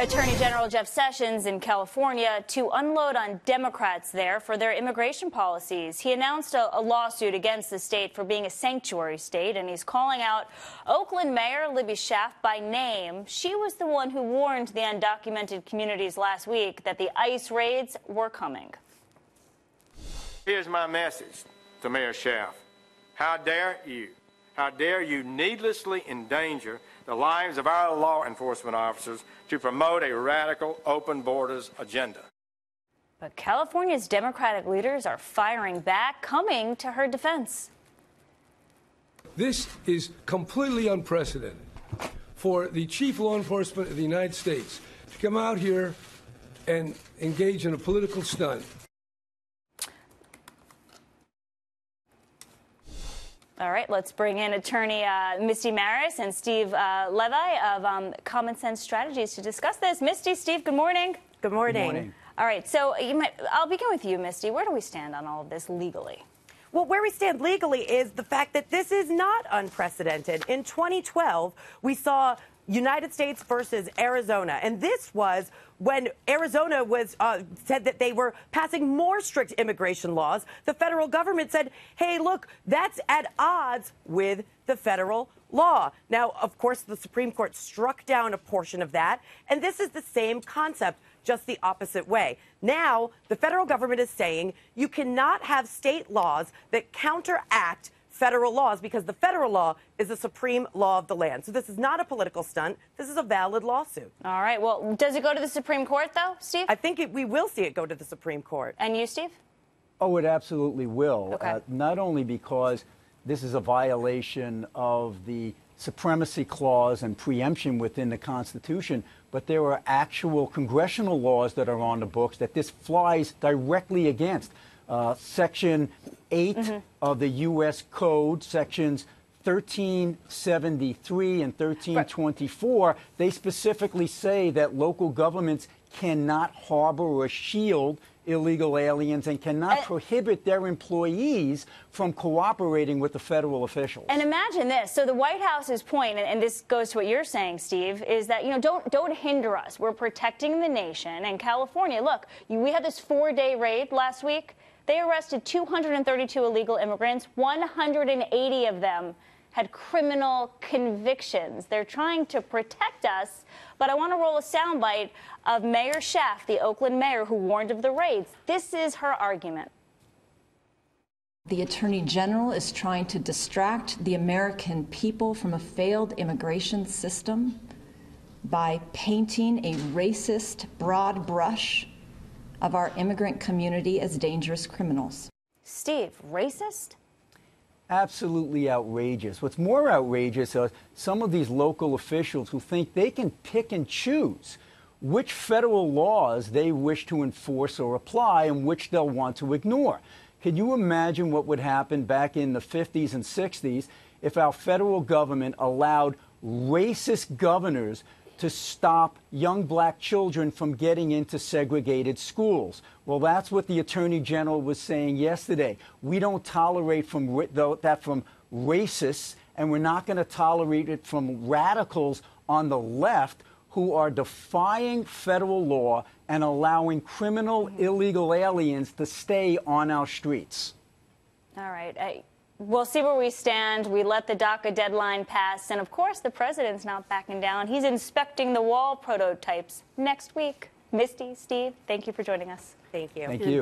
Attorney General Jeff Sessions in California to unload on Democrats there for their immigration policies. He announced a lawsuit against the state for being a sanctuary state, and he's calling out Oakland Mayor Levy by name. She was the one who warned the undocumented communities last week that the ICE raids were coming. Here's my message to Mayor Schaaf. How dare you? How dare you needlessly endanger the lives of our law enforcement officers to promote a radical open borders agenda? But California's Democratic leaders are firing back, coming to her defense. This is completely unprecedented for the chief law enforcement of the United States to come out here and engage in a political stunt. All right, let's bring in attorney Misty Marris and Steve Levy of Common Sense Strategies to discuss this. Misty, Steve, good morning. Good morning. Good morning. All right, so I'll begin with you, Misty. Where do we stand on all of this legally? Well, where we stand legally is the fact that this is not unprecedented. In 2012, we saw United States versus Arizona, and this was when Arizona was said that they were passing more strict immigration laws. The federal government said, hey, look, that's at odds with the federal law. Now, of course, the Supreme Court struck down a portion of that, and this is the same concept, just the opposite way. Now, the federal government is saying you cannot have state laws that counteract federal laws because the federal law is the supreme law of the land. So this is not a political stunt. This is a valid lawsuit. All right. Well, does it go to the Supreme Court, though, Steve? I think we will see it go to the Supreme Court. And you, Steve? Oh, it absolutely will. Okay. Not only because this is a violation of the Supremacy Clause and preemption within the Constitution, but there are actual congressional laws that are on the books that this flies directly against. Section 8 of the U.S. Code, sections 1373 and 1324, they specifically say that local governments cannot harbor or shield illegal aliens and cannot prohibit their employees from cooperating with the federal officials. And imagine this. So the White House's point, and this goes to what you're saying, Steve, is that, don't hinder us. We're protecting the nation. And California, look, we had this 4-day raid last week. They arrested 232 illegal immigrants. 180 of them had criminal convictions. They're trying to protect us. But I want to roll a soundbite of Mayor Schaaf, the Oakland mayor, who warned of the raids. This is her argument. The Attorney General is trying to distract the American people from a failed immigration system by painting a racist broad brush of our immigrant community as dangerous criminals. Steve, racist? Absolutely outrageous. What's more outrageous are some of these local officials who think they can pick and choose which federal laws they wish to enforce or apply and which they'll want to ignore. Can you imagine what would happen back in the 50s and 60s if our federal government allowed racist governors to stop young black children from getting into segregated schools? Well, that's what the Attorney General was saying yesterday. We don't tolerate that from racists, and we're not going to tolerate it from radicals on the left who are defying federal law and allowing criminal illegal aliens to stay on our streets. All right. We'll see where we stand. We let the DACA deadline pass. And, of course, the president's not backing down. He's inspecting the wall prototypes next week. Misty, Steve, thank you for joining us. Thank you. Thank you.